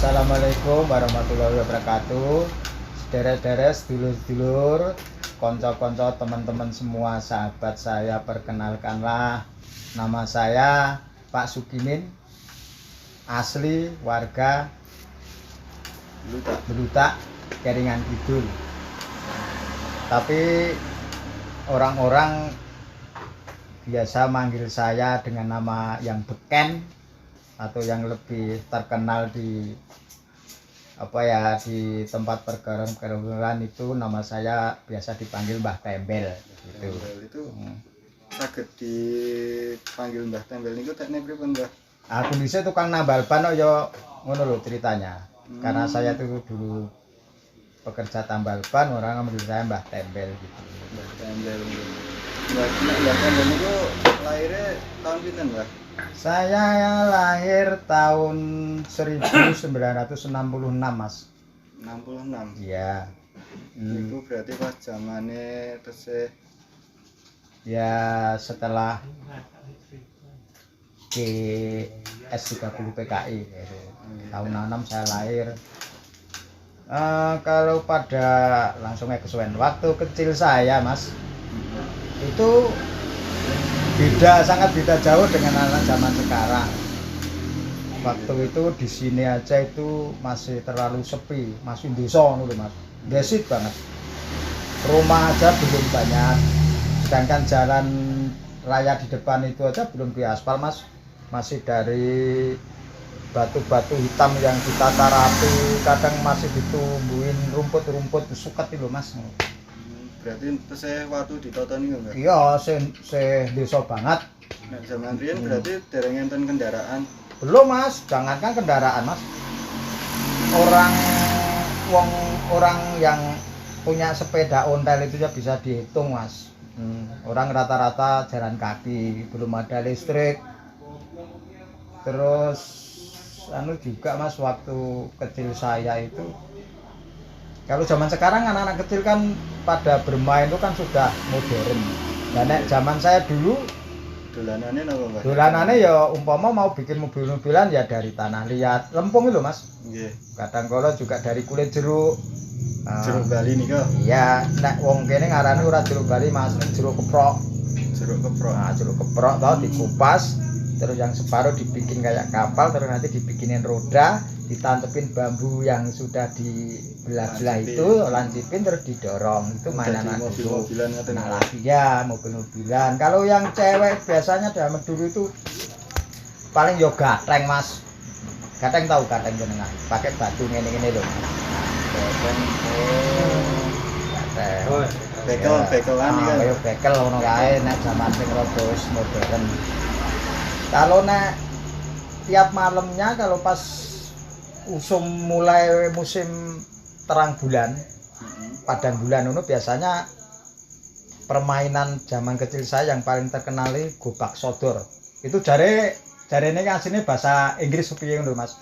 Assalamualaikum warahmatullahi wabarakatuh. Sedherek-sedherek, sedulur-sedulur, kanca-kanca, teman-teman semua, sahabat saya, perkenalkanlah nama saya Pak Sukimin, asli warga Belutak, Keringan Kidul. Tapi orang-orang biasa manggil saya dengan nama yang beken atau yang lebih terkenal di di tempat pergaulan itu nama saya biasa dipanggil Mbah Tembel gitu. Tembel itu saged dipanggil Mbah Tembel niku tekne pripun, Mbah? Aku bisa tukang nambal ban ya ngono lho ceritanya. Karena saya tuh dulu pekerja tambal ban, orang manggil saya Mbah Tembel gitu. Mbah Tembel. Mbah Tembel niku lahirnya tahun pinten, Mbah? Saya lahir tahun 1966, Mas. 66. Iya. Itu berarti pas zamane tesih Ya setelah GS30 PKI gitu. Tahun 66 saya lahir. Kalau pada langsung kesuwen waktu kecil saya, Mas, itu sangat beda jauh dengan anak zaman sekarang. Waktu itu di sini aja itu masih terlalu sepi, masih desa ngono lho, Mas. Desit banget. Rumah aja belum banyak. Sedangkan jalan raya di depan itu aja belum diaspal, Mas. Masih dari batu-batu hitam yang ditata rapi, kadang masih ditumbuhin rumput-rumput suket itu, Mas. berarti tesih watu ditata niku, Mbah? Iya, se desa banget. Nek zaman riyen berarti dereng enten kendaraan. Belum, Mas, jangankan kendaraan, Mas. Orang yang punya sepeda ontel itu ya bisa dihitung, Mas. Orang rata-rata jalan kaki, belum ada listrik. Terus juga, Mas, waktu kecil saya itu, kalau zaman sekarang anak-anak kecil kan pada bermain itu kan sudah modern. Dan zaman saya dulu Dolanane napa, Mbah? dolanane ya umpama mau bikin mobil-mobilan ya dari tanah liat, lempung itu, Mas. Nggih. Kadang kala juga dari kulit jeruk. Jeruk Bali niku. Iya, nek wong kene ngarani ora jeruk Bali, Mas, jeruk keprok. Jeruk keprok. Nah, jeruk keprok tau dikupas, terus yang separuh dibikin kayak kapal, terus nanti dibikinin roda, ditantepin bambu yang sudah dibelah-belah itu, lancipin terus didorong. Itu mainan anak mobil-mobilan ngoten. Nah, lagi ya mobil-mobilan. Kalau yang cewek biasanya zaman dulu itu paling yo gateng, Mas. Gateng tahu gateng jenengan? Pakai batu ngene-ngene lho. Gateng. Gateng. Bekel-bekelan iki. Kayak bekel ngono kae nek zaman sing rada wis modern. Kalau nek tiap malamnya kalau pas mulai musim terang bulan, padang bulan itu biasanya permainan zaman kecil saya yang paling terkenal itu gobak sodor. Itu jarene asline bahasa Inggris piye ngono, Mas.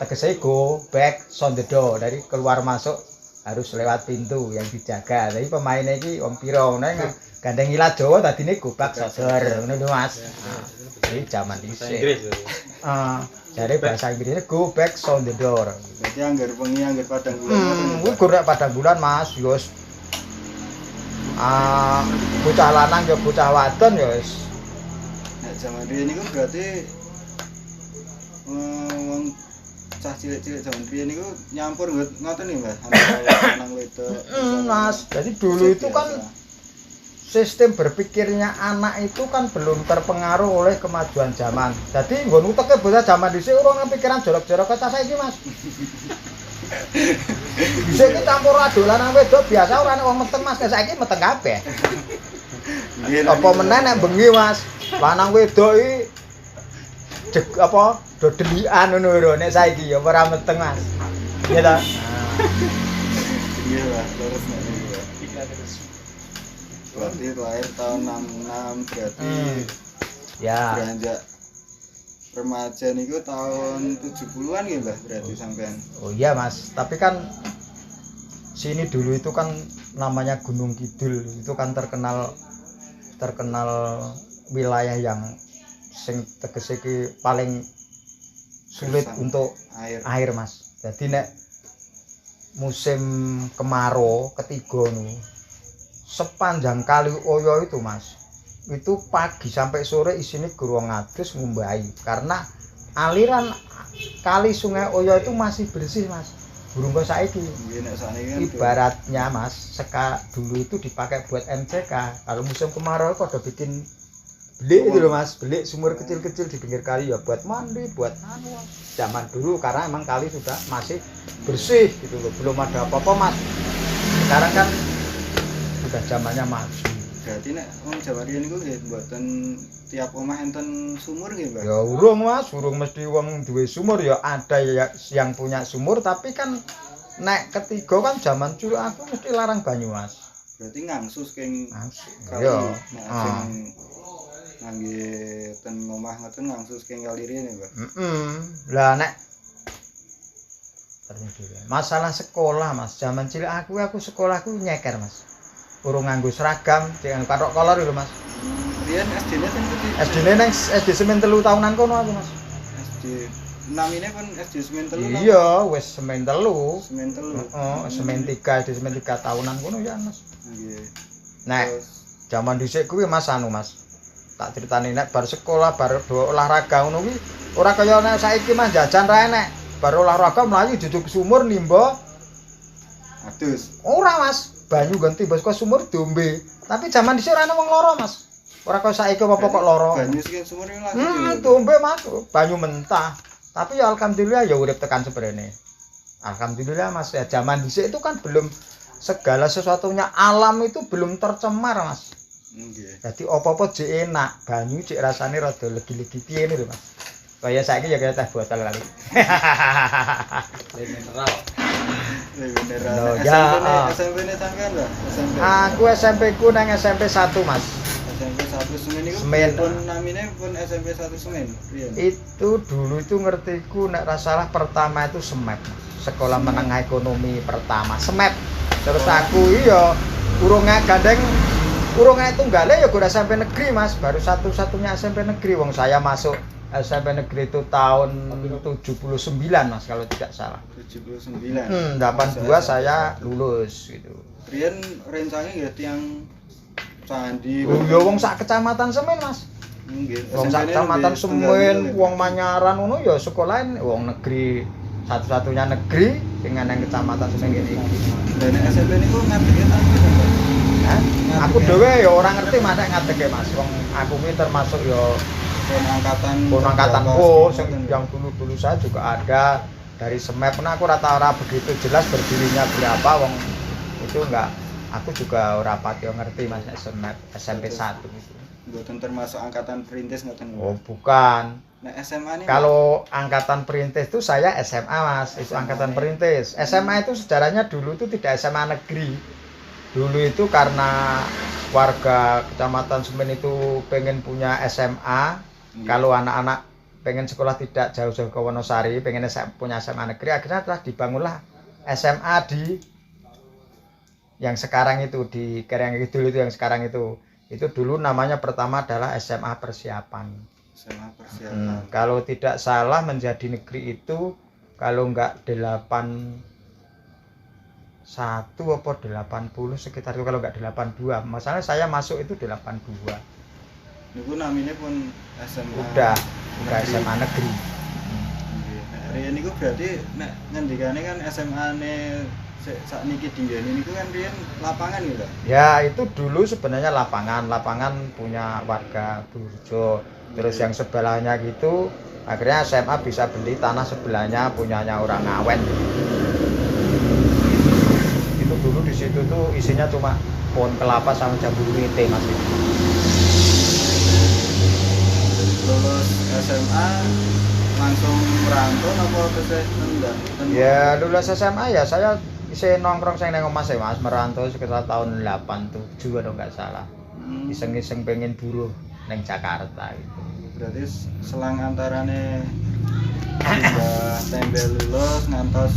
Tegese go back sound the door, dari keluar masuk harus lewat pintu yang dijaga. Jadi pemainnya iki wong pira ngono gandeng ilat Jawa dadine gobak sodor ngono lho, Mas. Ini zaman dhisik. Jare bahasa Inggrisnya go back sound the door. Berarti anggar wengi anggar padang bulan. Kuwi gorek padang bulan, Mas. Yo wis bocah lanang yo bocah wadon yo wis. Nek zaman riyen niku berarti wong cah cilik-cilik zaman riyen niku nyampur ngoten nih, Mbah. Antara lanang wedok. Mas, jadi dulu itu kan sistem berpikirnya anak itu kan belum terpengaruh oleh kemajuan zaman. Jadi nggon uteke bocah zaman dhisik ora pikiran jorok-jorok kaya saiki, Mas. Dhisik iki campur dolanan wedok biasa ora ana wong meteng, Mas. Saiki meteng kabeh. Apa meneh nek bengi, Mas. Lanang wedok iki dodelian ngono lho nek saiki ya ora meteng, Mas. Iya ta? Iya lah, terus nek niku. Berarti lahir tahun 66 berarti ya beranjak remaja niku tahun 70-an ya, Mbah, berarti sampean. Oh iya, Mas, tapi kan sini dulu itu kan namanya Gunung Kidul, itu kan terkenal wilayah yang sing tegese iki paling sulit untuk air, Mas. Jadi nek musim kemarau ketiga nu sepanjang kali Oyo itu Mas, itu pagi sampai sore isinya geruang adus ngumbai karena aliran kali sungai Oyo itu masih bersih Mas. Burung kok saiki. Ibaratnya Mas, dulu itu dipakai buat MCK. Kalau musim kemarau kok udah bikin belik itu loh Mas, belik sumur kecil-kecil di pinggir kali ya buat mandi, buat zaman dulu karena emang kali sudah masih bersih gitu loh, belum ada apa-apa Mas. Sekarang kan sudah zamannya maju. Berarti nek wong Jawa riyen niku nggih mboten tiap omah enten sumur nggih, Mbak? Ya urung Mas, urung mesti wong duwe sumur ya ada yang punya sumur tapi kan nek ketiga kan zaman dulu aku mesti larang banyu Mas. Berarti ngangsus keng kali. Ya. Ngangge ten omah ngoten ngangsus keng kali riyen, Mbak. Lah nek masalah sekolah Mas, zaman cilik aku sekolahku nyeker Mas. Urung nganggo seragam, dengan kathok kolor lho Mas. Riyen SD-ne ten pundi? SD-ne nang SD semen 3 tahunan kono aku Mas. SD namine pun SD semen 3. Iya, wis semen 3. Semen 3. Heeh, semen 3, SD semen 3 tahunan kono ya Mas. Nggih. Nek zaman dhisik kuwi Mas anu Mas. Tak critani nek bar sekolah bar olahraga ngono kuwi ora kaya nek saiki Mas jajan ra enek. Bar olahraga mlayu duduk sumur nimba adus. Ora Mas. Banyu ganti bos kok sumur diombe. Tapi zaman dhisik ora ana wong lara, Mas. Ora kaya saiki apa kok lara. Banyu sing sumur langsung. Diombe Mas, banyu mentah. Tapi ya alhamdulillah ya urip tekan sebrene. Alhamdulillah Mas, ya zaman dhisik itu kan belum segala sesuatunya alam itu belum tercemar, Mas. Nggih. Jadi apa-apa jek enak, banyu jek rasane rada legi-legi piye lho, Mas. Kaya saiki ya kaya teh botol kali. Mineral. Mineral. No, ya. SMP-ne sampean lho, SMP. Aku SMP ku nang SMP 1, Mas. SMP 1 Semen niku pun namine pun SMP 1 Semen. Riyen. Itu dulu itu ngertiku nek ra salah pertama itu SMEP. Sekolah Menengah Ekonomi Pertama, SMEP. Terus aku iya urung gandeng urung tunggale ya ora SMP negeri, Mas. Baru satu-satunya SMP negeri wong saya masuk SMP negeri itu tahun 79 Mas kalau tidak salah. 79. 82 saya lulus gitu. Riyen rencane nggih tiyang candi. Oh ya wong sak kecamatan Semen Mas. Nggih. Wong sak kecamatan Semen, wong Manyaran ngono ya sekolahan wong negeri satu-satunya negeri dengan yang kecamatan Semen iki. Dan SMP niku ngadege tapi Aku dhewe ya ora ngerti masak ngadege Mas. Wong aku kuwi termasuk ya angkatanku sing yang dulu saya juga ada dari SMEP. Nah aku rata-rata begitu jelas berdirinya berapa wong itu enggak, aku juga ora pati ngerti Mas SMEP SMP 1 itu. Mboten termasuk angkatan perintis ngoten. Oh, bukan. Nah, SMA ini kalau angkatan perintis itu saya SMA Mas, itu angkatan perintis. SMA itu sejarahnya dulu itu tidak SMA negeri. Dulu itu karena warga Kecamatan Semen itu pengen punya SMA. Kalau anak-anak pengen sekolah tidak jauh-jauh ke Wonosari, pengen punya SMA negeri, akhirnya telah dibangunlah SMA di yang sekarang itu di Kereng Kidul itu yang sekarang itu dulu namanya pertama adalah SMA Persiapan. SMA Persiapan. Kalau tidak salah menjadi negeri itu kalau enggak 81 apa 80 sekitar itu, kalau enggak 82. Masalahnya saya masuk itu 82. Niku namine pun SMA. Udah SMA negeri. Nggih. Riyen niku berarti nek ngendikane kan SMA-ne sakniki dinggene niku kan riyen lapangan gitu. Ya, itu dulu sebenarnya lapangan punya warga Burjo. Terus yang sebelahnya gitu, akhirnya SMA bisa beli tanah sebelahnya punyanya orang Ngawen. Itu dulu di situ tuh isinya cuma pohon kelapa sama jambu wite Mas. Lulus SMA langsung merantau apa terus nendang? Ya lulus SMA ya saya isih nongkrong sing nang omah Mas, merantau sekitar tahun 87 kalau enggak salah. Iseng-iseng pengen buruh nang Jakarta itu. Berarti selang antarane tembel lulus ngantos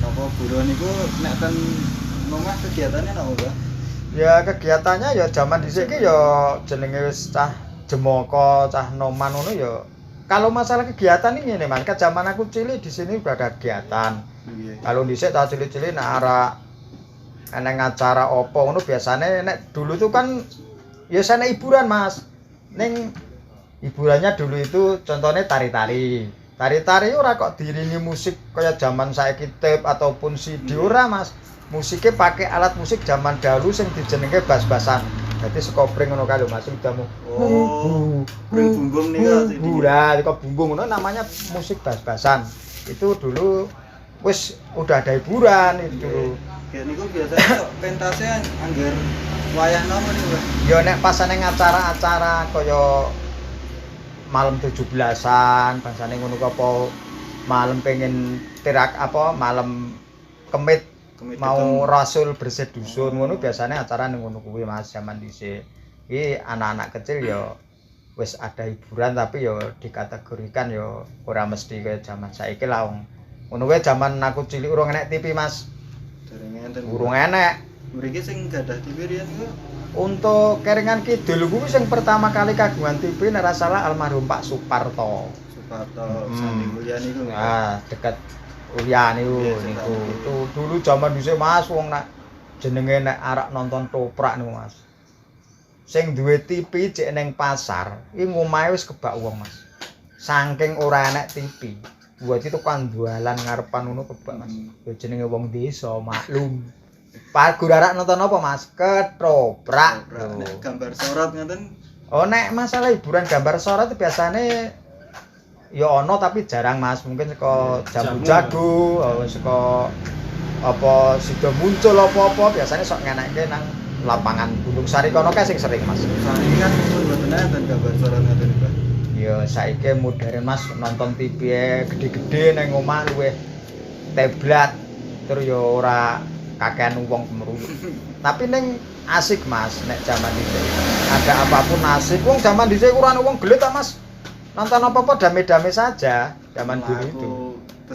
napa buruh niku nek ten omah kegiatannya napa, Mbak? Ya kegiatannya ya zaman dhisik iki ya jenenge wis cah jemoko, cah noman ngono ya kalau masalah kegiatan ini nih Mas, zaman aku cilik di sini udah ada kegiatan. Kalau dhisik ta cilik-cilik nek arek eneng acara opo ngono biasane nek dulu tuh kan ya sana hiburan Mas. Ning hiburannya dulu itu contohnya tari-tari. Tari-tari ora kok diiringi musik kaya zaman saiki tape ataupun CD ora Mas. Musiknya pakai alat musik zaman dahulu sing dijenenge bas-basan. Dadi sekopring ngono kae lho Mas, udamu. Oh. Bumbung nih Lah, kok bumbung ngono namanya musik bas-basan. Itu dulu wis udah ada hiburan itu dulu. Kayak niku biasanya kok pentasnya anggar wayah napa niku, Pak? Ya nek pas neng acara-acara kaya malam 17-an, bangsane ngono apa malam pengen tirak apa malam kemit mau rasul bersih dusun ngono biasanya acara ning ngono kuwi Mas zaman dhisik. Iki anak-anak kecil ya wis ada hiburan tapi ya dikategorikan ya ora mesti kaya zaman saiki lah wong. Ngono kuwi zaman aku cilik urung enek TV Mas. Dereng enten. Urung enek. Mriki sing gadah TV riyen niku Untuk Keringan Kidul kuwi sing pertama kali kagungan TV nek ora salah almarhum Pak Suparto. Suparto Sandi Mulya niku. Ah, dekat Ulyan niku niku. Itu dulu zaman dhisik Mas wong nek jenenge nek arek nonton toprak niku Mas. Sing duwe TV cek ning pasar, iki ngomahe wis kebak wong Mas. Saking ora enek TV. Buat itu kan jualan ngarepan ngono kebak Mas. Ya jenenge wong desa maklum. Pak gurarak nonton apa Mas? Ketoprak. Gambar sorot ngoten. Oh nek masalah hiburan gambar sorot itu biasane ya ono tapi jarang Mas. Mungkin saka jamu jago, saka apa sida muncul apa-apa biasanya sok ngenekke nang lapangan Gunung Sari kono kae sing sering Mas. Saiki kan mboten enten gambar sorot ngoten, Pak. Ya saiki modern Mas nonton TV gede-gede nang omah luwih tablet terus ya ora kakean wong kemeruyuk. Tapi ning asik Mas nek zaman dhisik. Ada apapun asik. Wong zaman dhisik ora ana wong gelet ta Mas. Nonton apa-apa dame-dame saja zaman dulu itu.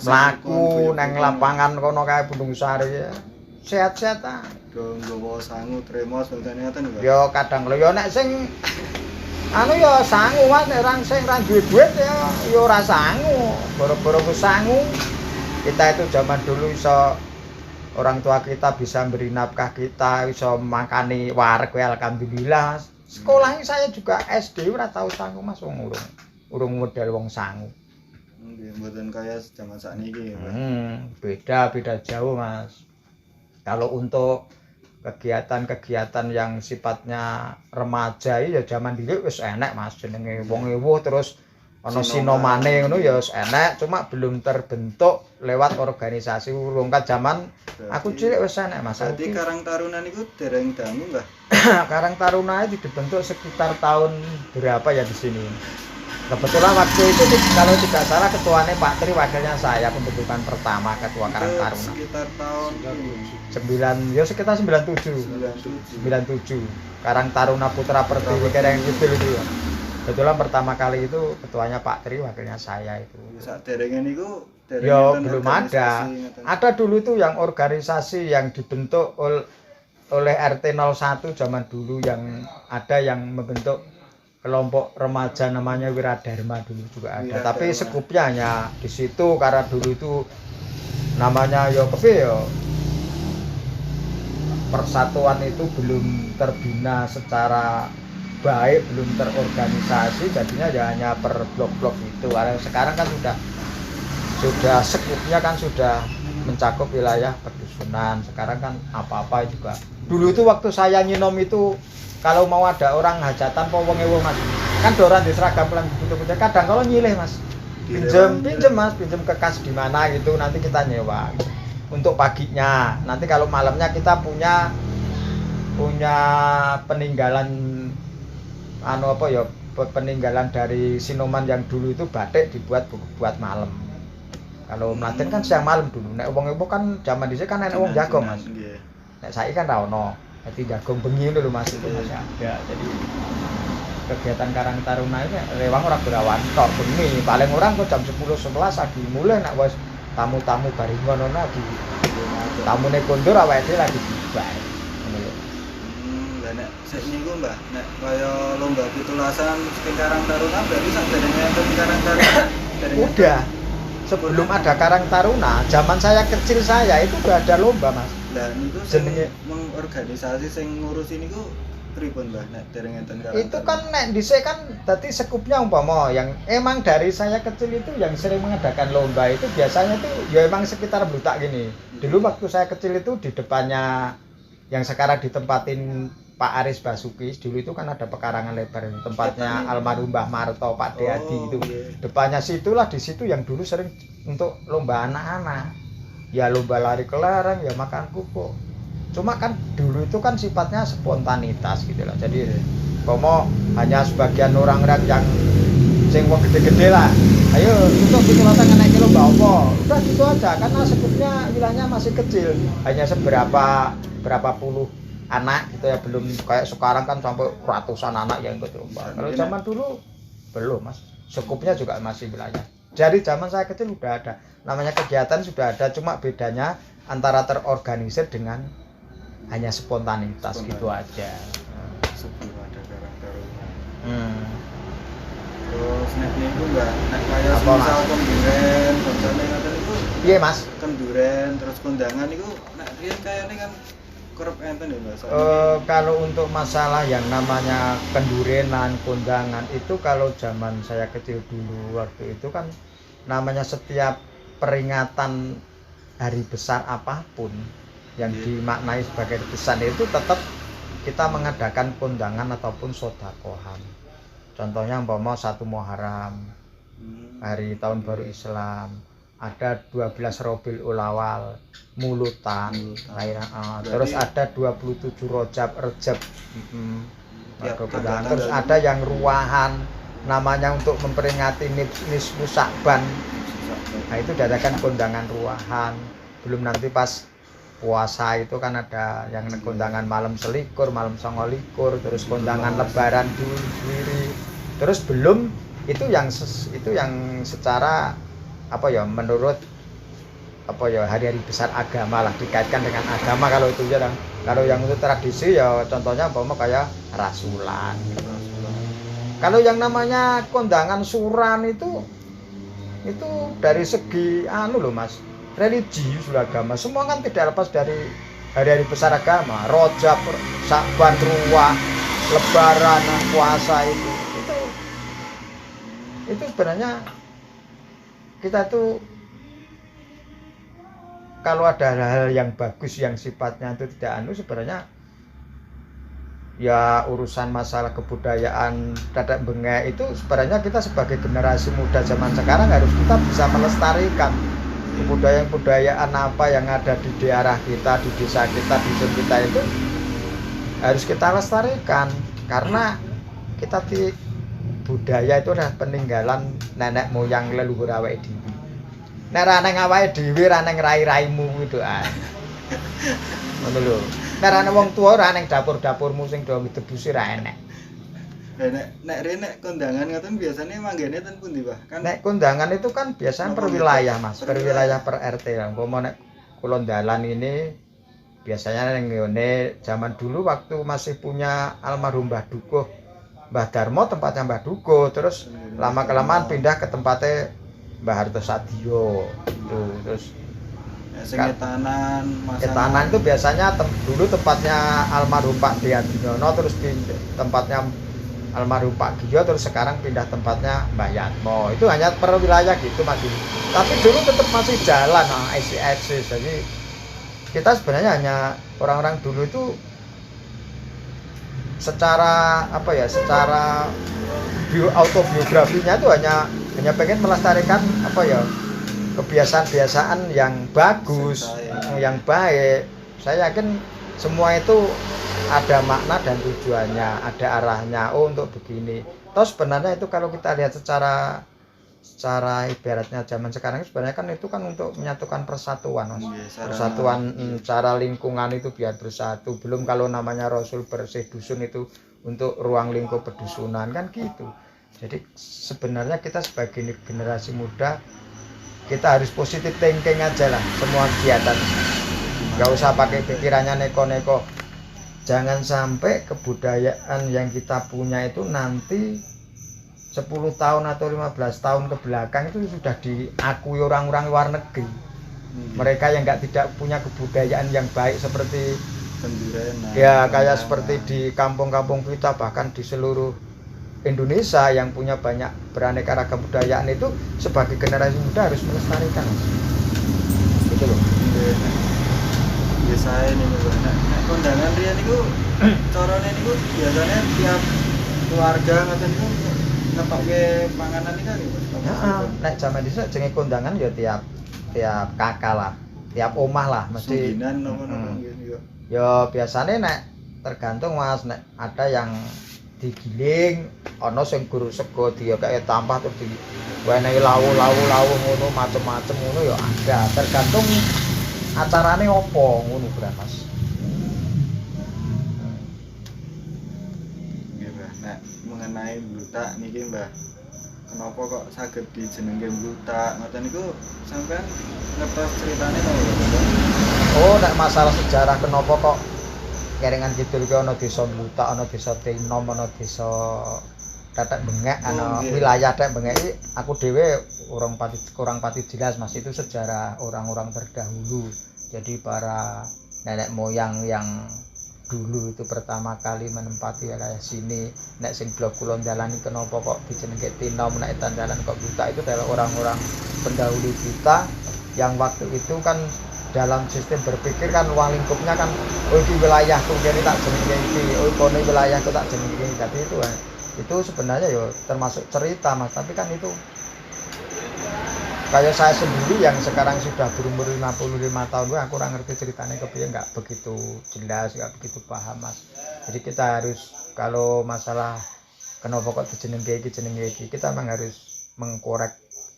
Mlaku nang lapangan kono kae Gunung Sari. Sehat-sehat ta. Nggawa sangu tremos ngoten Pak. Ya kadang lho ya nek sing anu ya sangu Mas nek orang sing ra duwe duit ya ora sangu. Boro-boro ku sangu. Kita itu zaman dulu iso orang tua kita bisa beri nafkah kita, bisa makani wareg alhamdulillah. Sekolahnya saya juga SD ora tahu sangu Mas wong urung model wong sangu. Nggih, mboten kaya zaman sakniki ya, Pak. Beda jauh Mas. Kalau untuk kegiatan-kegiatan yang sifatnya remaja ya zaman dulu wis enek Mas jenenge wong ewuh terus ana sinomane ngono ya wis enek cuma belum terbentuk lewat organisasi urung kan zaman aku cilik wis enek Mas. Berarti Karang Taruna niku dereng dangu Mbah. Karang Taruna itu dibentuk sekitar tahun berapa ya di sini. Kebetulan waktu itu kalau tidak salah ketuanya Pak Tri, wakilnya saya pembentukan pertama ketua Karang Taruna. Sekitar tahun 9 ya sekitar 97. Karang Taruna Putra Pertiwi Keringan Kidul itu ya. Kebetulan pertama kali itu ketuanya Pak Tri, wakilnya saya itu. Saderenge niku ya belum ada. Ada dulu tuh yang organisasi yang dibentuk oleh RT 01 zaman dulu yang ada yang membentuk kelompok remaja namanya Wiradharma dulu juga ada. Tapi skupnya hanya di situ karena dulu itu namanya ya kepe ya persatuan itu belum terbina secara baik, belum terorganisasi, jadinya ya hanya per blok-blok itu. Sekarang kan sudah skupnya kan sudah mencakup wilayah perdusunan. Sekarang kan apa-apa juga. Dulu itu waktu saya nyinom itu kalau mau ada orang hajatan po wong ewu Mas. Kan doran di seragam pelan butuh-butuh kadang kalau nyilih Mas. Pinjem Mas, pinjem ke kas di mana gitu nanti kita nyewa. Untuk paginya. Nanti kalau malamnya kita punya peninggalan peninggalan dari Sinoman yang dulu itu batik dibuat buat malam. Kalau Mlaten kan siang malam dulu. Nek wong-wong kan zaman dhisik kan enek wong jago Mas. Nek saiki kan ra ono. Dadi jagong bengi ngono lho Mas itu Mas ada. Jadi kegiatan Karang Taruna ini rewang ora berawan tok bengi. Paling orang kok jam 10 11 lagi mulai nek wis tamu-tamu bareng ngono lagi. Tamune kondur awake dhewe lagi dibae. Ngono lho. Lah nek sik niku Mbah, nek kaya lomba pitulasan sing Karang Taruna berarti sakderenge enten Karang Taruna. Udah. Sebelum ada Karang Taruna, zaman saya kecil saya itu udah ada lomba, Mas. Lah niku Jenenge mengorganisasi sing ngurusi niku pripun Mbah nek dereng enten Karang itu kan nek dhisik kan dadi sekupnya umpama yang emang dari saya kecil itu yang sering mengadakan lomba itu biasanya tuh ya emang sekitar Blutak gini. Dulu waktu saya kecil itu di depannya yang sekarang ditempatin Pak Aris Basuki, dulu itu kan ada pekarangan lebar tempatnya almarhum Mbah Marto, Pak Deadi itu. Depannya situlah di situ yang dulu sering untuk lomba anak-anak. Ya lomba lari kelereng, ya makan kupuk. Cuma kan dulu itu kan sifatnya spontanitas gitu lah. Jadi komo hanya sebagian orang-orang yang sing wong gede-gede lah. Ayo untuk pitulasan ngeneki lomba apa? Udah gitu aja karena sekupnya wilayahnya masih kecil. Hanya berapa puluh anak gitu ya, belum kayak sekarang kan sampai ratusan anak yang ikut lomba. Kalau zaman dulu belum, Mas. Sekupnya juga masih wilayah. Dari zaman saya kecil udah ada. Namanya kegiatan sudah ada, cuma bedanya antara terorganisir dengan hanya spontanitas gitu aja. Sebelum ada Karang Taruna. Terus nek niku Mbak, nek kaya misal kenduren, koncone ngoten niku. Iya, Mas. Kenduren terus kondangan niku nek riyen kayane kan kerep enten ya Mbak. Kalau untuk masalah yang namanya kendurenan, kondangan itu kalau zaman saya kecil dulu waktu itu kan namanya setiap peringatan hari besar apapun yang dimaknai sebagai besar itu tetap kita mengadakan kondangan ataupun sodakohan. Contohnya umpama 1 Muharram, hari tahun baru Islam, ada 12 Rabiul Awal, mulutan, terus ada 27 Rajab, terus ada yang ruahan, namanya untuk memperingati nisfu Sya'ban. Nah itu diadakan kondangan ruahan. Belum nanti pas puasa itu kan ada yang kondangan malam selikur, malam songolikur, terus kondangan lebaran diri. Terus belum itu yang secara apa ya, menurut apa ya, hari-hari besar agama lah, dikaitkan dengan agama kalau itu ya. Kalau yang untuk tradisi ya contohnya umpama kayak rasulan gitu. Kalau yang namanya kondangan suran itu dari segi loh Mas, religius agama, semua kan tidak lepas dari hari-hari besar agama, Rajab, Sya'ban, ruah, lebaran, puasa itu sebenarnya kita tuh kalau ada hal-hal yang bagus yang sifatnya itu tidak sebenarnya ya urusan masalah kebudayaan dadak bengek itu sebenarnya kita sebagai generasi muda zaman sekarang harus kita bisa melestarikan kebudayaan apa yang ada di daerah kita, di desa kita, di dusun kita itu harus kita lestarikan karena kita budaya itu adalah peninggalan nenek moyang leluhur awake dhewe. Nek ra nang awake dhewe ra nang rai-raimu gitu ngono lho. Nek ra wong tuwa ra nang dapur-dapurmu sing do debusi ra enek. Nek rene kondangan ngoten biasanya manggene ten pundi, Pak? Kan nek kondangan itu kan biasanya per wilayah, Mas, per wilayah per RT lah. Umpama nek kula dalan ini biasanya ning ngene zaman dulu waktu masih punya almarhum Mbah Dukuh, Mbah Darmo tempatnya Mbah Dukuh, terus lama-kelamaan pindah ke tempatnya Mbah Harto Sadio itu. Terus Ketanan itu biasanya dulu tempatnya almarhum Pak Diadinono, terus tempatnya almarhum Pak Gio, terus sekarang pindah tempatnya Mbah Yatmo. Itu hanya per wilayah gitu masih. Tapi dulu tetap masih jalan, eksis. Jadi kita sebenarnya hanya orang-orang dulu itu secara apa ya, secara autobiografinya itu hanya pengen melestarikan apa ya, kebiasaan-kebiasaan yang bagus, yang baik. Saya yakin semua itu ada makna dan tujuannya, ada arahnya. Oh, untuk begini. Toh sebenarnya itu kalau kita lihat secara ibaratnya zaman sekarang sebenarnya kan itu kan untuk menyatukan persatuan, Mas. Persatuan cara lingkungan itu biar bersatu. Belum kalau namanya Rasul bersih dusun itu untuk ruang lingkup pedusunan kan gitu. Jadi sebenarnya kita sebagai generasi muda kita harus positif thinking aja lah semua kegiatan. Gak usah pakai pikirannya neko-neko. jangan sampai kebudayaan yang kita punya itu nanti 10 tahun atau 15 tahun ke belakang itu sudah diakui orang-orang luar negeri. Mereka yang tidak punya kebudayaan yang baik seperti ya kayak seperti di kampung-kampung kita, bahkan di seluruh Indonesia yang punya banyak beraneka ragam kebudayaan itu sebagai generasi muda harus melestarikan. Gitu loh. Biasa ini nek kondangan riyen niku carane niku biasanya tiap keluarga ngoten niku ngetokke panganan iki kan. Heeh, nek jaman dhisik jenenge kondangan ya tiap kakak lah, tiap omah lah mesti. Suginan napa-napa gitu. Ya biasanya nek tergantung Mas, nek ada yang digiling, ana sing guru sego dia kayak tampah terus diwenehi lawu ngono macem-macem ngono ya ada. Tergantung acarane opo ngono beran Mas. Nggih, Mbah. Nek mengenai blutak niki, Mbah. Kenapa kok saged dijenengke blutak? Ngoten niku sampean ngertos ceritane napa, Mbah? Oh, nek masalah sejarah kenapa kok Keringan Kidul ki ana desa Blutak, ana desa Tinom, ana desa Tetek Bengek, ana wilayah Tetek Bengek iki aku dhewe kurang pati jelas Mas, itu sejarah orang-orang terdahulu. Jadi para nenek moyang yang dulu itu pertama kali menempati wilayah sini. Nek sing blok kulon dalani kenapa kok dijenengke Tinom, nek tandalan kok Blutak, itu adalah orang-orang pendahulu kita yang waktu itu kan dalam sistem berpikir kan ruang lingkupnya kan oh di wilayahku jadi tak jenenge iki, oh kono wilayahku tak jenenge iki. Tapi itu sebenarnya ya termasuk cerita Mas, tapi kan itu kayak saya sendiri yang sekarang sudah berumur 55 tahun, aku kurang ngerti ceritanya kepiye, nggak begitu jelas, nggak begitu paham Mas. Jadi kita harus kalau masalah kenapa kok jenenge iki kita memang harus mengkorek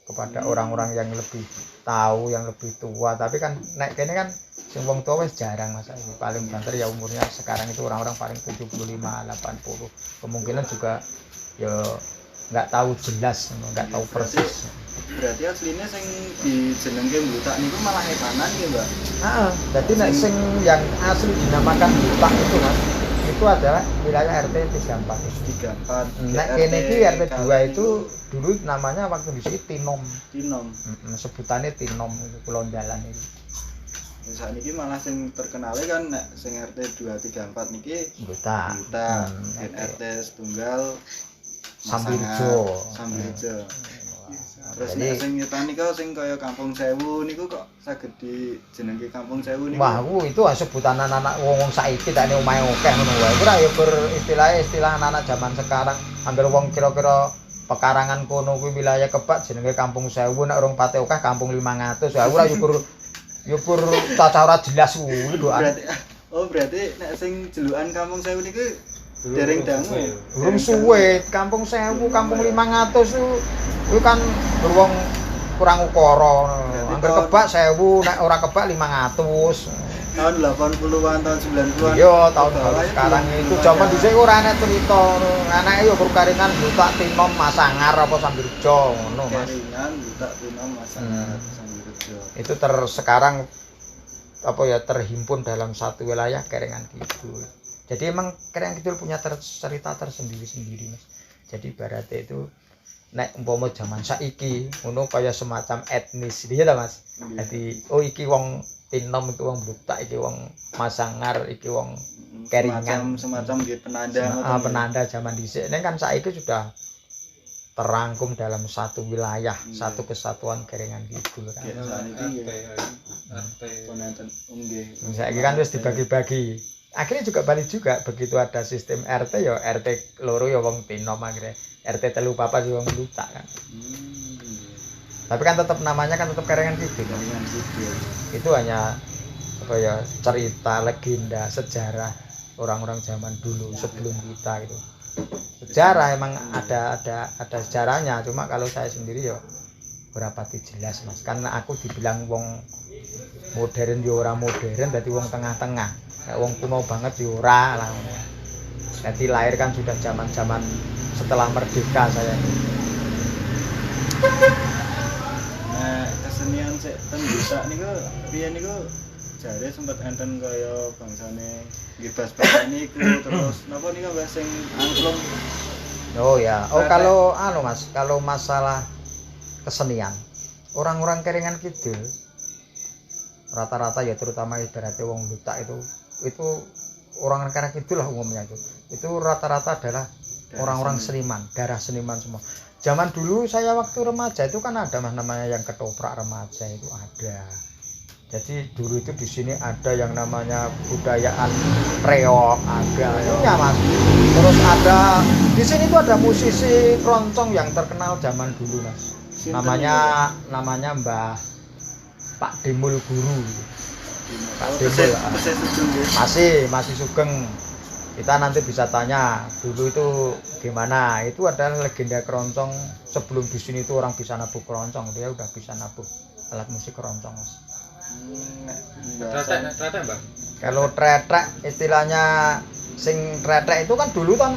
kepada orang-orang yang lebih tahu, yang lebih tua. Tapi kan nek kene kan sing wong tua wis jarang Mas. Paling banter ya umurnya sekarang itu orang-orang paling 75, 80. Kemungkinan juga ya nggak tahu jelas, nggak tahu persis. Berarti aslinya sing dijenengke Blutak niku malah etanan ya, Mbak? Heeh, jadi nek sing yang asli dinamakan Blutak itu Mas, itu adalah wilayah RT 34. Nek kene iki RT 2 itu dulu namanya waktu di sini Tinom. Sebutannya Tinom itu Kulon Dalan itu. Saat niki malah sing terkenal kan nek sing RT 234 niki Blutak. RT setunggal Sambirjo. Terus nek sing nyetani kok sing kaya Kampung Sewu niku kok saged dijenengke Kampung Sewu niku. Wah, itu sebutan anak-anak wong saiki tak nek omahe akeh ngono wae. Ora ya beristilah anak-anak zaman sekarang. Angger wong kira-kira pekarangan kono kuwi wilayah Kebak jenenge Kampung Sewu, nek urung pate akeh Kampung 500. Ya ora yukur cacah ora jelas kuwi doan. Berarti nek sing jelukan Kampung Sewu niku dereng dangu. Urung suwe, Kampung Sewu, Kampung 500 itu kan beruang kurang ukara. Angger Kebak 1000, nek ora Kebak 500. Tahun 80-an, tahun 90-an. Iya, tahun baru sekarang itu zaman dhisik ora ana cerita. Anake yo Karingan Blutak Tinom Masangar apa Sambirjo ngono Mas. Karingan Blutak Tinom Masangar Sambirjo. Itu sekarang apa ya terhimpun dalam satu wilayah Keringan Kidul. Jadi emang Keringan Kidul punya cerita tersendiri-sendiri Mas. Jadi ibaratnya itu nek umpama zaman saiki ngono kaya semacam etnis dia ta Mas. Jadi oh iki wong Tinom, iki wong Blutak, iki wong Masangar, iki wong Keringan, semacam nggih penanda penanda zaman dhisik. Nek kan saiki sudah terangkum dalam satu wilayah, satu kesatuan Keringan Kidul kan. Saiki kan wis dibagi-bagi. Akhirnya juga balik juga begitu ada sistem RT ya RT loro ya wong Tinom, akhirnya RT 3 4 ya wong Blutak kan. Tapi kan tetap namanya kan tetap Keringan Kidul. Itu hanya apa ya cerita, legenda, sejarah orang-orang zaman dulu sebelum kita gitu. Sejarah emang ada sejarahnya, cuma kalau saya sendiri ya berapa jelas Mas. Karena aku dibilang wong modern ya ora modern, dadi wong tengah-tengah. Nek wong kuno banget ya ora lah. Jadi lahir kan sudah zaman-zaman setelah merdeka saya. Nah, kesenian sik ten Blutak niku piye niku jare sempat enten kaya bangsane gibas-basan niku terus napa niku Mbah sing angklung. Oh ya, kalau Mas, kalau masalah kesenian, orang-orang Keringan Kidul rata-rata ya terutama ibaratnya wong Lutak itu orang Keringan Kidul lah umumnya itu rata-rata adalah orang-orang seniman, darah seniman semua. Zaman dulu saya waktu remaja itu kan ada Mas namanya yang ketoprak remaja itu ada. Jadi dulu itu di sini ada yang namanya budayaan reok ada ya Mas. Terus ada di sini tuh ada musisi keroncong yang terkenal zaman dulu Mas. Namanya Mbah Pak Demul Guru. Pak Demul masih sugeng. Kita nanti bisa tanya dulu itu gimana. Itu adalah legenda keroncong sebelum di sini itu orang bisa nabuh keroncong, dia udah bisa nabuh alat musik keroncong Mas. Tretek Mbah. Kalau tretek istilahnya sing tretek itu kan dulu kan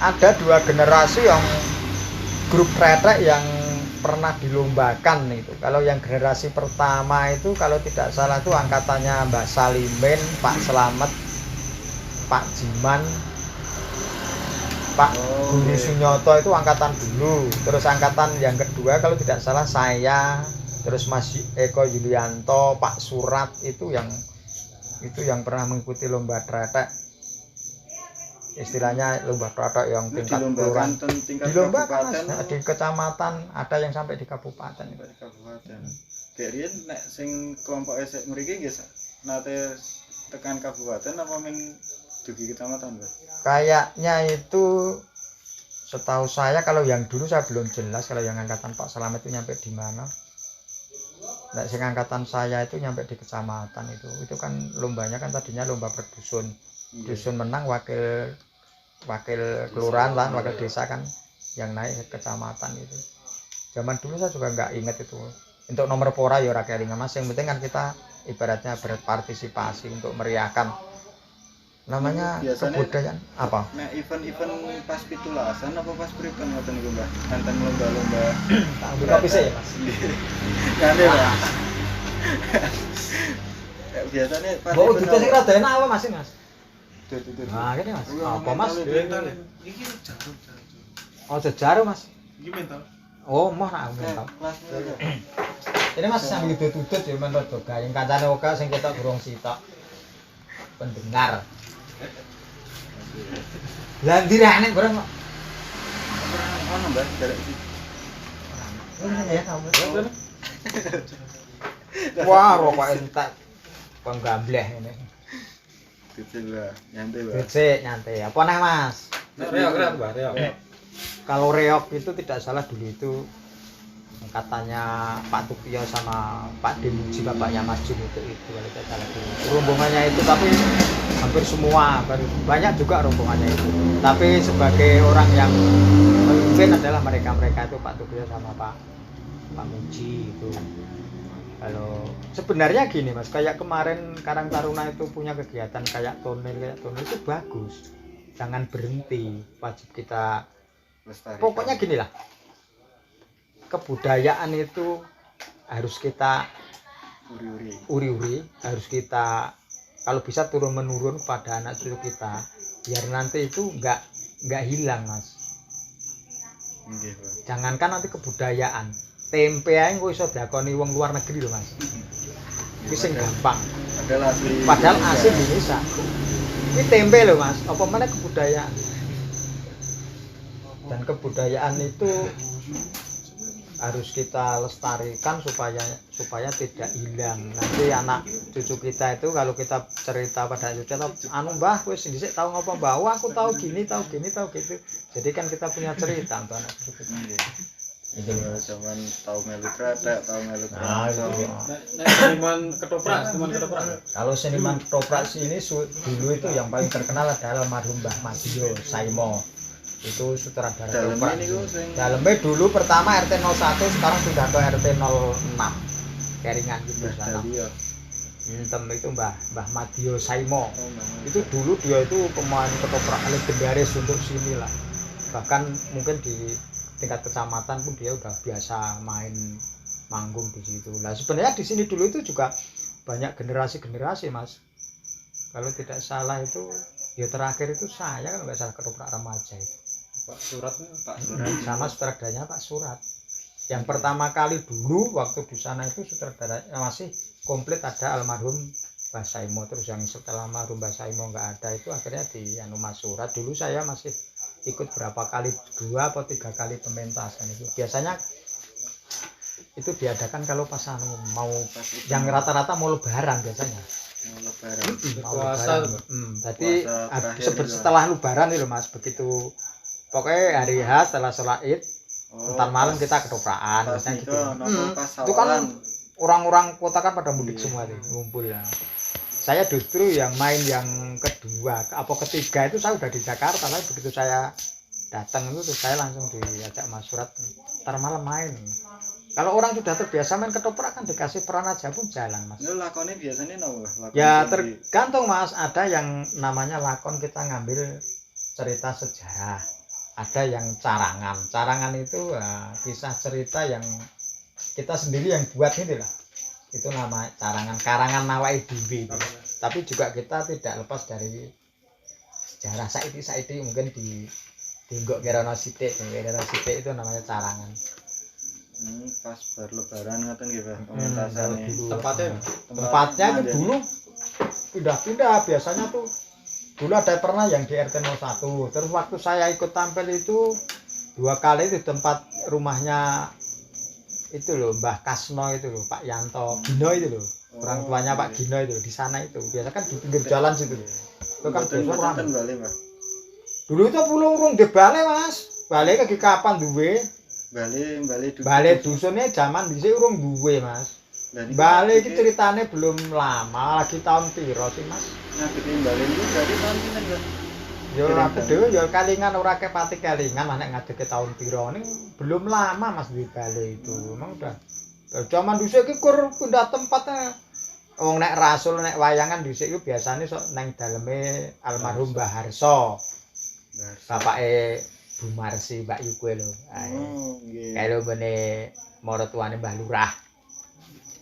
ada dua generasi yang grup tretek yang pernah dilombakan itu. Kalau yang generasi pertama itu kalau tidak salah itu angkatannya Mbak Salimin, Pak Slamet, Pak Jiman, Pak Guru Sunyoto itu angkatan dulu. Terus angkatan yang kedua kalau tidak salah saya, terus Mas Eko Yulianto, Pak Surat itu yang pernah mengikuti lomba tretek. Istilahnya lomba tretek yang tingkat kelurahan, dilombakan di kecamatan, ada yang sampai di kabupaten. Di kabupaten. Kayak riyen nek sing kelompok esek mriki nggih nate tekan kabupaten apa men dugi kecamatan, Mbak? Kayaknya itu setahu saya kalau yang dulu saya belum jelas kalau yang angkatan Pak Slamet itu nyampe di mana. Nah, sing angkatan saya itu nyampe di kecamatan itu kan lombanya kan tadinya lomba per dusun. Dusun menang wakil kelurahan lah, wakil desa kan yang naik ke kecamatan itu. Zaman dulu saya juga nggak ingat itu. Untuk nomor pora ya ora kelingan Mas, yang penting kan kita ibaratnya berpartisipasi untuk meriahkan namanya kebudayaan apa? Nah, event-event pas pitulasan apa pas pripun ngoten niku, Mbah? Enten lomba-lomba. Tak buka bisa ya, Mas. Ngene, Mbah. Biasanya pas bawa duta sing rada enak apa Mas? Duta. Nah, kene Mas. Apa Mas? Iki jarum. Oh, jarum Mas. Iki mental. Oh, moh nak mental. Ini Mas sambil tutut ya men rada gayeng kancane oke sing ketok burung sitok. Pendengar. Lah ndirane bareng kok. Ono Mbah, derek iki. Ini ya kamu. Wah, rokok entek. Penggambleh ini. Kecil lah, nyantai Mbah. Becik nyantai. Apa nih Mas? Reok Mbah, reok. Kalau reok itu tidak salah dulu itu katanya Pak Tukio sama Pak Demuji bapaknya Mas Jun itu kalau tidak salah dulu. Rombongannya itu tapi hampir semua banyak juga rombongannya itu. Tapi sebagai orang yang memimpin adalah mereka itu Pak Tukio sama Pak Muji itu. Kalau sebenarnya gini Mas, kayak kemarin Karang Taruna itu punya kegiatan kayak tonel itu bagus. Jangan berhenti, wajib kita Lestarikan. Pokoknya gini lah. Kebudayaan itu harus kita uri-uri, harus kita kalau bisa turun menurun pada anak cucu kita biar nanti itu enggak hilang Mas. Nggih, Pak. Jangankan nanti kebudayaan, tempe ae kok iso diakoni wong luar negeri lho Mas. Iki sing gampang. Padahal asli Indonesia. Ini tempe lho Mas, apa mana kebudayaan. Dan kebudayaan itu harus kita lestarikan supaya tidak hilang. Nanti anak cucu kita itu kalau kita cerita pada cucu kita, anu Mbah wis dhisik tahu ngopo Mbah, aku tahu gini tahu gitu. Jadi kan kita punya cerita untuk anak cucu kita. Itu zaman tahu melu tretek, tahu melu Seniman ketoprak. Kalau seniman ketoprak sini dulu itu yang paling terkenal adalah almarhum Mbah Madio Saimo. Itu sutradara ketoprak. Dalamnya dulu pertama RT 01, sekarang sudah ke RT 06. Keringan gitu sana. Itu Mbah Madio Saimo. Itu dulu dia itu pemain ketoprak legendaris untuk sini lah. Bahkan mungkin di tingkat kecamatan pun dia udah biasa main manggung di situ. Nah sebenarnya di sini dulu itu juga banyak generasi Mas. Kalau tidak salah itu ya terakhir itu saya kan nggak salah ketoprak remaja itu. Pak Suratnya Pak Sama sutradaranya Pak Surat. Yang pertama kali dulu waktu di sana itu sutradaranya masih komplit ada almarhum Mbah Saimo, terus yang setelah almarhum Mbah Saimo nggak ada itu akhirnya di Mas Surat. Dulu saya masih ikut berapa kali, 2 atau 3 kali pementasan itu. Biasanya itu diadakan kalau pas mau yang rata-rata mau lebaran biasanya. Mau lebaran. Jadi setelah lebaran itu Mas, begitu pokoknya hari H setelah sholat Id, entar malam kita ketoprakan biasanya gitu. Itu kan orang-orang kota kan pada mudik semua nih, ngumpul ya. Saya justru yang main yang kedua apa ketiga itu saya udah di Jakarta, tapi begitu saya datang itu saya langsung diajak Mas Surat, entar malam main. Kalau orang sudah terbiasa main ketoprak kan dikasih peran aja pun jalan Mas. Itu lakonnya biasanya lakon ya tergantung Mas, ada yang namanya lakon kita ngambil cerita sejarah, ada yang carangan itu kisah cerita yang kita sendiri yang buat ini lah, itu nama carangan karangan nawai dhewe itu. Tapi juga kita tidak lepas dari sejarah saiki mungkin di Nggok Kirana Sithik itu namanya carangan. Pas berlebaran ngaten nggih Pak pementasan tempatnya itu dulu pindah-pindah biasanya tuh. Dulu ada pernah yang di RT 01, terus waktu saya ikut tampil itu 2 kali di tempat rumahnya itu loh Mbah Kasno itu loh, Pak Yanto Gino itu loh, orang tuanya Pak Gino itu loh, di sana itu biasa kan di pinggir jalan situ. Itu kan dulu itu pulung di bale Mas, bale ke kapan duwe? Bale dusunnya zaman dhisik urung duwe Mas. Bale iki ceritane belum lama, lagi tahun piro sih Mas? Ngadeke bale niku berarti tahun pinten Pak? Ya aku dhewe ya kalingan ora kepati kalingan nek ngadeke tahun piro ning belum lama Mas di bale itu. Memang udah zaman dhisik iki kur pindah tempatnya. Wong nek rasul nek wayangan dhisik iku biasane sok nang daleme almarhum Mbah Harso. Bapake Bu Marsi, Mbak Yu kuwi lho. Nggih. Kalau mene maratuane Mbah Lurah.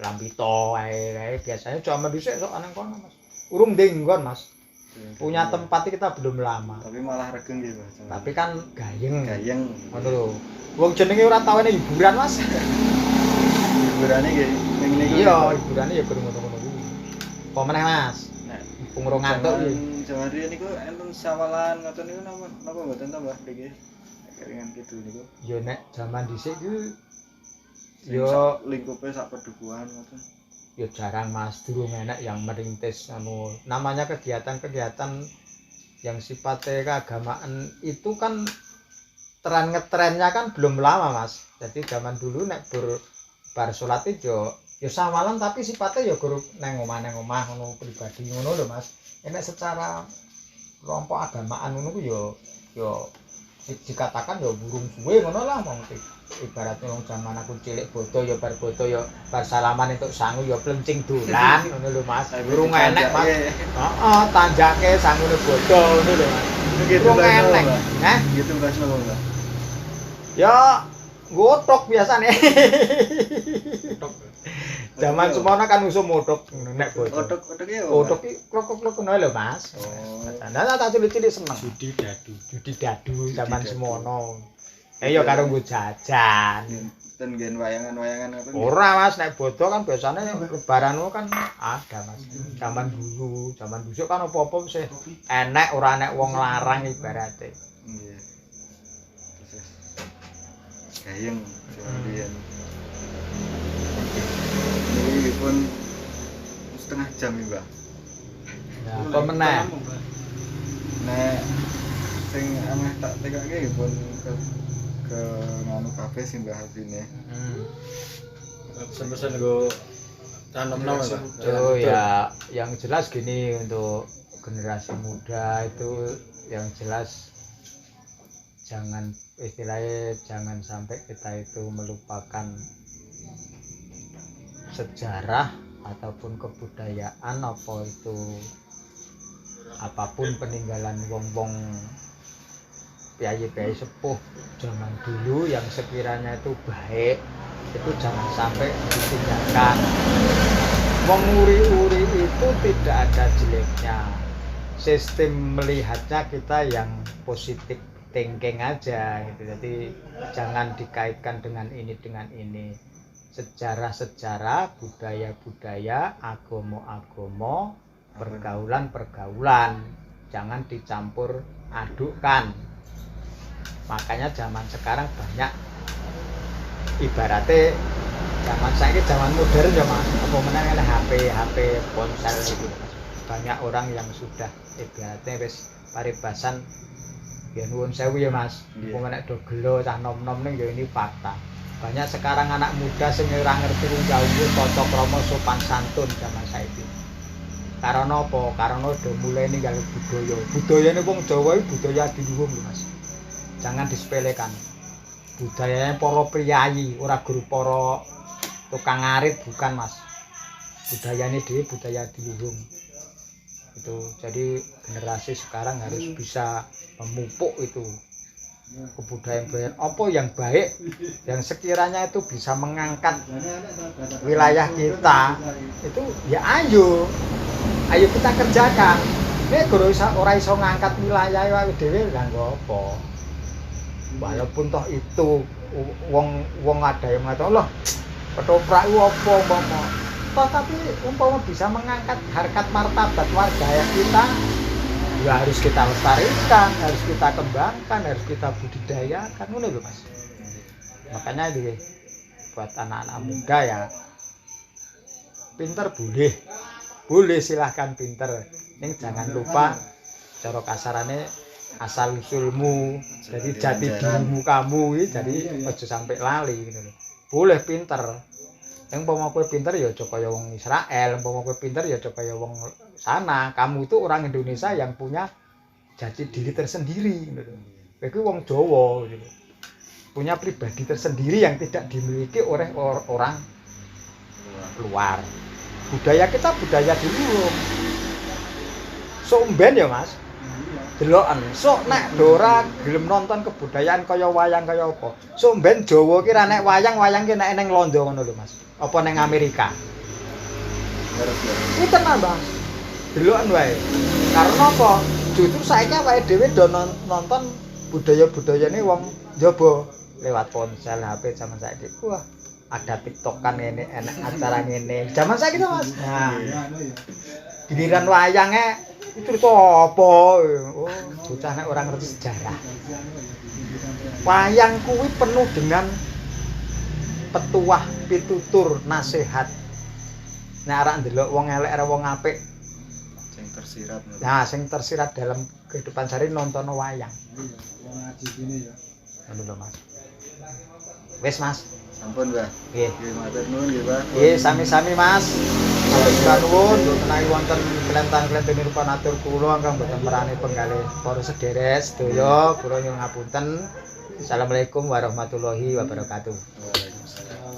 Lampito ae biasanya cuma dhisik sok nang kono Mas. Urung dinggon Mas. Punya tempat kita belum lama. Tapi malah regeng nggih Mas. Tapi kan gayeng. Ngono lho. Wong jenenge ora tau ene hiburan Mas. Hiburane nggih ning niku. Iya, hiburane ya kudu ngono-ngono kuwi. Apa meneh Mas? Nek pungro ngantuk iki. Jaman riyen niku enten sawalan ngoten niku napa mboten to Mbah niki? Keringan kidul niku. Ya nek jaman dhisik iki yo lingkupe sak pedukuhan ngoten. Ya jarang Mas, durung enak yang merintis namanya kegiatan-kegiatan yang sifatnya keagamaan itu kan ngetrennya kan belum lama Mas. Jadi zaman dulu nek bar salat yo sawalan tapi sifatnya ya guru nang omah ngono pribadi ngono lho Mas. Enek secara kelompok agamaan ngono ku yo dikatakan ya burung suwe ngono lah wong ibaratnya wong zaman aku cilik bodo ya bar salaman entuk sangu ya plencing dolan ngono lho Mas. Burung enek Mas. Heeh, tanjake sangune bodo ngono lho Mas. Burung enek. Hah? Gitu Mas napa Mbak? Ya ngotok biasane. Zaman semono kan usum modok nek bodo. Otok ya. Otok iki klok-klok ngono lho Mas. Nah, tak cilik-cilik seneng. Judi dadu zaman semono. Ya karo nggo jajan. Ten gen wayangan-wayangan ngoten. Ora Mas, nek bodo kan biasane lebaran kan ada Mas. Zaman dulu kan apa-apa wis enek ora enek wong larang ibarate. Nggih. Gayeng kemudian. Ini pun setengah jam ya Mbak. Ya, apa meneh? Nek sing ameh tak tekake pun ke nganu kafe sing Mbah Hasine. Pesen go tanam-tanam Pak. Oh ya, yang jelas gini untuk generasi muda itu yang jelas jangan istilahnya jangan sampai kita itu melupakan sejarah ataupun kebudayaan apa itu apapun peninggalan wong-wong piye-piye sepuh zaman dulu yang sekiranya itu baik itu jangan sampai ditinggalkan Menguri-uri itu tidak ada jeleknya. Sistem melihatnya kita yang positif thinking aja gitu. Jadi jangan dikaitkan dengan ini. Sejarah-sejarah, budaya-budaya, agama-agama, pergaulan-pergaulan. Jangan dicampur adukkan. Makanya zaman sekarang banyak ibaratnya zaman saiki zaman modern ya Mas. Apa meneh HP, ponsel gitu. Banyak orang yang sudah ibaratnya wis paribasan ya nuwun sewu ya Mas. Apa meneh do gelo cah nom-nom ning ya ini fakta. Banyak sekarang anak muda sing ora ngerti unggah-ungguh tata krama sopan santun zaman saiki. Karena apa? Karena do mulai ninggal budaya. Budayane wong Jawa iki budaya diluhung lho Mas. Jangan disepelekan. Budayanya para priyayi, ora guru para tukang ngarit bukan Mas. Budayane dhewe budaya diluhung. Itu jadi generasi sekarang harus bisa memupuk itu kebudayaan apa yang baik yang sekiranya itu bisa mengangkat wilayah kita itu ya ayo kita kerjakan. Nek ora iso ngangkat wilayah awake dhewe lha apa. Walaupun toh itu wong ada yang mengatakan loh ketoprak itu apa umpama toh tapi umpama bisa mengangkat harkat martabat warga kita ya harus kita lestarikan, harus kita kembangkan, harus kita budidayakan ngono lho Mas. Makanya ini buat anak-anak muda ya pinter boleh silahkan pinter ning jangan lupa cara kasarane asal usulmu jadi jati dirimu kamu jadi aja sampai lali gitu loh. Boleh pinter yang umpama kowe pinter ya aja kaya wong Israel, umpama kowe pinter ya aja kaya wong sana. Kamu itu orang Indonesia yang punya jati diri tersendiri gitu loh. Kowe iki wong Jawa gitu. Punya pribadi tersendiri yang tidak dimiliki oleh orang luar. Budaya kita budaya dulu. Somben ya Mas. Deloken sok nek Dora gelem nonton kebudayaan kaya wayang kaya apa. Somben Jawa ki ra nek wayang ki nek ning Londo ngono lho Mas. Apa ning Amerika. Itu tenan Mas. Deloken wae. Karena apa? Justru saiki awake dhewe do nonton budaya-budayane wong njaba lewat ponsel HP zaman saiki. Wah, ada TikTokan ngene, enak acara ngene. Zaman saiki to Mas. Nah. Giliran wayange cerita apa? Oh, bocah nek ora ngerti sejarah. Wayang kuwi penuh dengan petuah, pitutur, nasihat. Nek arek ndelok wong elek karo wong apik sing tersirat. Nah, sing tersirat dalam kehidupan sehari nonton wayang. Wong ngaji gini ya. Ngono lho Mas. Wis Mas. Sampun, Mbah. Nggih. Nggih, matur nuwun nggih, Pak. Nggih, sami-sami Mas. Matur nuwun menawi wonten kelentan-kelenten rupa natur kula ingkang boten merani penggalih para sedherek sedaya kula nyuwun ngapunten. Assalamualaikum warahmatullahi wabarakatuh. Waalaikumsalam.